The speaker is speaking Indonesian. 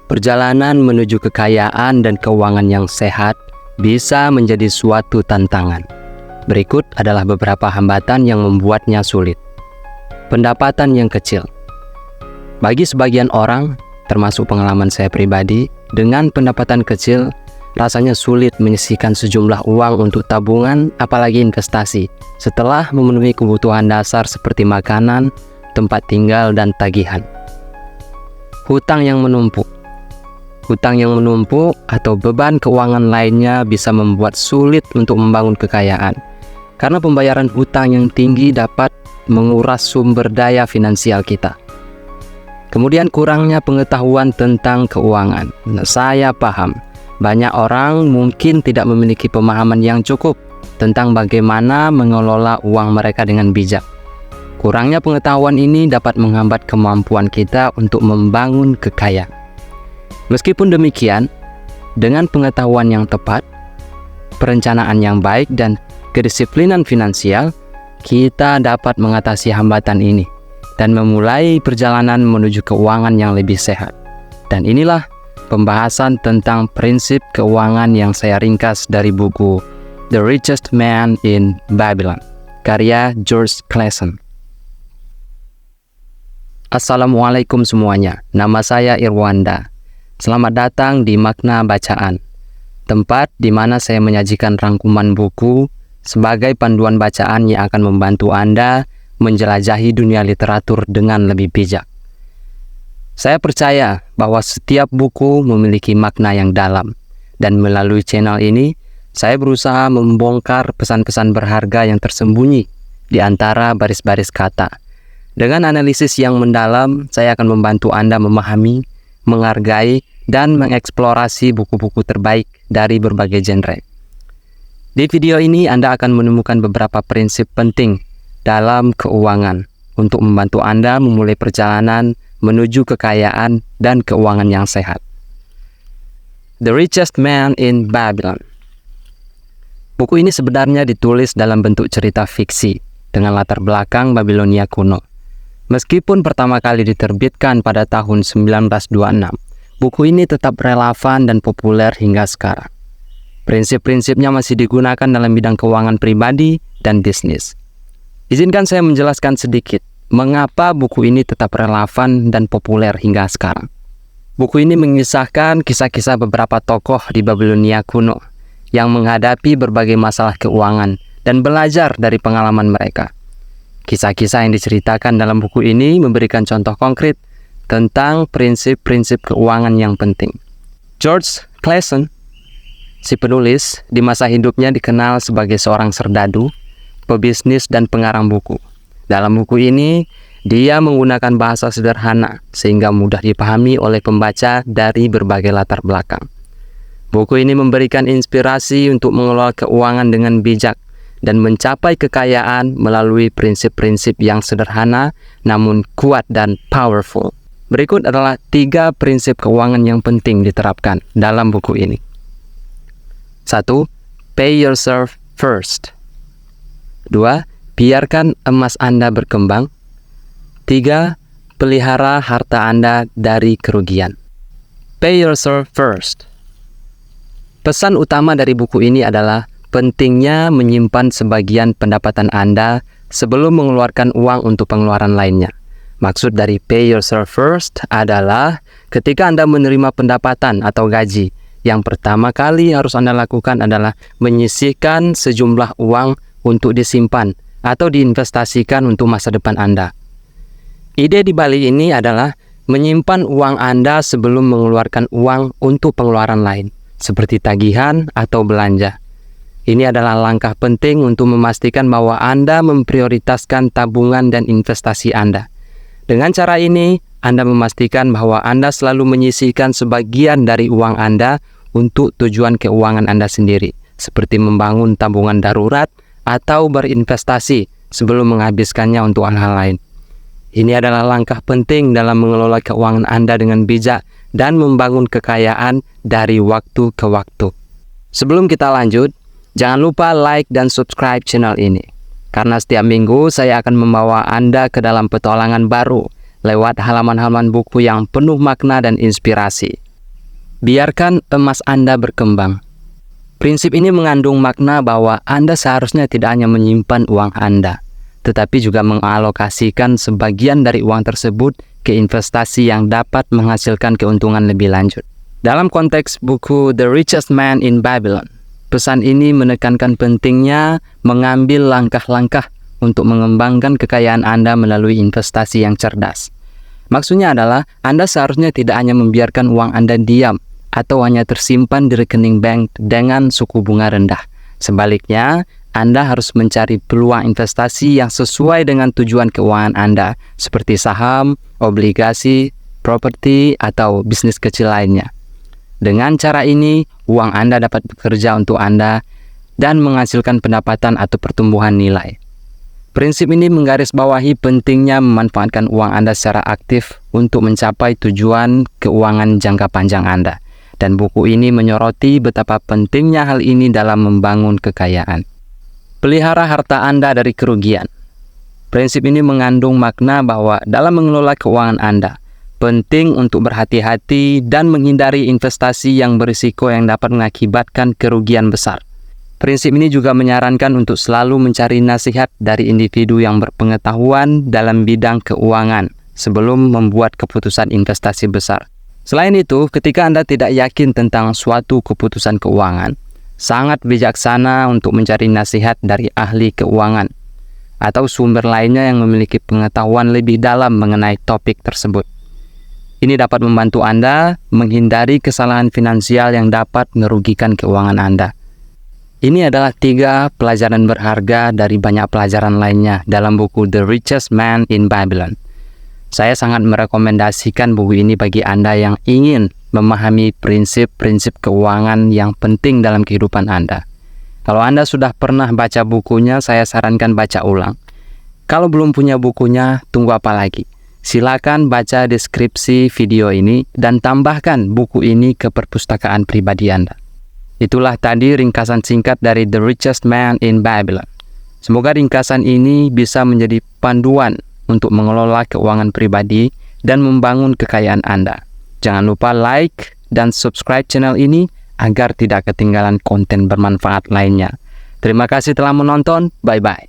Perjalanan menuju kekayaan dan keuangan yang sehat bisa menjadi suatu tantangan. Berikut adalah beberapa hambatan yang membuatnya sulit. Pendapatan yang kecil. Bagi sebagian orang, termasuk pengalaman saya pribadi, dengan pendapatan kecil, rasanya sulit menyisihkan sejumlah uang untuk tabungan, apalagi investasi, setelah memenuhi kebutuhan dasar seperti makanan, tempat tinggal, dan tagihan. Hutang yang menumpuk. Hutang yang menumpuk atau beban keuangan lainnya bisa membuat sulit untuk membangun kekayaan. Karena pembayaran hutang yang tinggi dapat menguras sumber daya finansial kita. Kemudian kurangnya pengetahuan tentang keuangan. Saya paham, banyak orang mungkin tidak memiliki pemahaman yang cukup tentang bagaimana mengelola uang mereka dengan bijak. Kurangnya pengetahuan ini dapat menghambat kemampuan kita untuk membangun kekayaan. Meskipun demikian, dengan pengetahuan yang tepat, perencanaan yang baik, dan kedisiplinan finansial, kita dapat mengatasi hambatan ini dan memulai perjalanan menuju keuangan yang lebih sehat. Dan inilah pembahasan tentang prinsip keuangan yang saya ringkas dari buku The Richest Man in Babylon, karya George Clason. Assalamualaikum semuanya, nama saya Irwanda. Selamat datang di Makna Bacaan, tempat di mana saya menyajikan rangkuman buku sebagai panduan bacaan yang akan membantu Anda menjelajahi dunia literatur dengan lebih bijak. Saya percaya bahwa setiap buku memiliki makna yang dalam, dan melalui channel ini, saya berusaha membongkar pesan-pesan berharga yang tersembunyi di antara baris-baris kata. Dengan analisis yang mendalam, saya akan membantu Anda memahami, menghargai, dan mengeksplorasi buku-buku terbaik dari berbagai genre. Di video ini Anda akan menemukan beberapa prinsip penting dalam keuangan untuk membantu Anda memulai perjalanan menuju kekayaan dan keuangan yang sehat. The Richest Man in Babylon. Buku ini sebenarnya ditulis dalam bentuk cerita fiksi dengan latar belakang Babilonia kuno. Meskipun pertama kali diterbitkan pada tahun 1926, buku ini tetap relevan dan populer hingga sekarang. Prinsip-prinsipnya masih digunakan dalam bidang keuangan pribadi dan bisnis. Izinkan saya menjelaskan sedikit mengapa buku ini tetap relevan dan populer hingga sekarang. Buku ini mengisahkan kisah-kisah beberapa tokoh di Babilonia kuno yang menghadapi berbagai masalah keuangan dan belajar dari pengalaman mereka. Kisah-kisah yang diceritakan dalam buku ini memberikan contoh konkret tentang prinsip-prinsip keuangan yang penting. George Clason, si penulis, di masa hidupnya dikenal sebagai seorang serdadu, pebisnis, dan pengarang buku. Dalam buku ini, dia menggunakan bahasa sederhana sehingga mudah dipahami oleh pembaca dari berbagai latar belakang. Buku ini memberikan inspirasi untuk mengelola keuangan dengan bijak dan mencapai kekayaan melalui prinsip-prinsip yang sederhana namun kuat dan powerful. Berikut adalah 3 prinsip keuangan yang penting diterapkan dalam buku ini. 1. Pay yourself first. 2. Biarkan emas Anda berkembang. 3. Pelihara harta Anda dari kerugian. Pay yourself first. Pesan utama dari buku ini adalah pentingnya menyimpan sebagian pendapatan Anda sebelum mengeluarkan uang untuk pengeluaran lainnya. Maksud dari pay yourself first adalah ketika Anda menerima pendapatan atau gaji, yang pertama kali harus Anda lakukan adalah menyisihkan sejumlah uang untuk disimpan atau diinvestasikan untuk masa depan Anda. Ide di balik ini adalah menyimpan uang Anda sebelum mengeluarkan uang untuk pengeluaran lain, seperti tagihan atau belanja. Ini adalah langkah penting untuk memastikan bahwa Anda memprioritaskan tabungan dan investasi Anda. Dengan cara ini, Anda memastikan bahwa Anda selalu menyisihkan sebagian dari uang Anda untuk tujuan keuangan Anda sendiri, seperti membangun tabungan darurat atau berinvestasi sebelum menghabiskannya untuk hal-hal lain. Ini adalah langkah penting dalam mengelola keuangan Anda dengan bijak dan membangun kekayaan dari waktu ke waktu. Sebelum kita lanjut, jangan lupa like dan subscribe channel ini, karena setiap minggu saya akan membawa Anda ke dalam petualangan baru lewat halaman-halaman buku yang penuh makna dan inspirasi. Biarkan emas Anda berkembang. Prinsip ini mengandung makna bahwa Anda seharusnya tidak hanya menyimpan uang Anda, tetapi juga mengalokasikan sebagian dari uang tersebut ke investasi yang dapat menghasilkan keuntungan lebih lanjut. Dalam konteks buku The Richest Man in Babylon, pesan ini menekankan pentingnya mengambil langkah-langkah untuk mengembangkan kekayaan Anda melalui investasi yang cerdas. Maksudnya adalah Anda seharusnya tidak hanya membiarkan uang Anda diam atau hanya tersimpan di rekening bank dengan suku bunga rendah. Sebaliknya, Anda harus mencari peluang investasi yang sesuai dengan tujuan keuangan Anda, seperti saham, obligasi, properti, atau bisnis kecil lainnya. Dengan cara ini, uang Anda dapat bekerja untuk Anda dan menghasilkan pendapatan atau pertumbuhan nilai. Prinsip ini menggarisbawahi pentingnya memanfaatkan uang Anda secara aktif untuk mencapai tujuan keuangan jangka panjang Anda. Dan buku ini menyoroti betapa pentingnya hal ini dalam membangun kekayaan. Pelihara harta Anda dari kerugian. Prinsip ini mengandung makna bahwa dalam mengelola keuangan Anda, penting untuk berhati-hati dan menghindari investasi yang berisiko yang dapat mengakibatkan kerugian besar. Prinsip ini juga menyarankan untuk selalu mencari nasihat dari individu yang berpengetahuan dalam bidang keuangan sebelum membuat keputusan investasi besar. Selain itu, ketika Anda tidak yakin tentang suatu keputusan keuangan, sangat bijaksana untuk mencari nasihat dari ahli keuangan atau sumber lainnya yang memiliki pengetahuan lebih dalam mengenai topik tersebut. Ini dapat membantu Anda menghindari kesalahan finansial yang dapat merugikan keuangan Anda. Ini adalah 3 pelajaran berharga dari banyak pelajaran lainnya dalam buku The Richest Man in Babylon. Saya sangat merekomendasikan buku ini bagi Anda yang ingin memahami prinsip-prinsip keuangan yang penting dalam kehidupan Anda. Kalau Anda sudah pernah baca bukunya, saya sarankan baca ulang. Kalau belum punya bukunya, tunggu apa lagi? Silakan baca deskripsi video ini dan tambahkan buku ini ke perpustakaan pribadi Anda. Itulah tadi ringkasan singkat dari The Richest Man in Babylon. Semoga ringkasan ini bisa menjadi panduan untuk mengelola keuangan pribadi dan membangun kekayaan Anda. Jangan lupa like dan subscribe channel ini agar tidak ketinggalan konten bermanfaat lainnya. Terima kasih telah menonton. Bye-bye.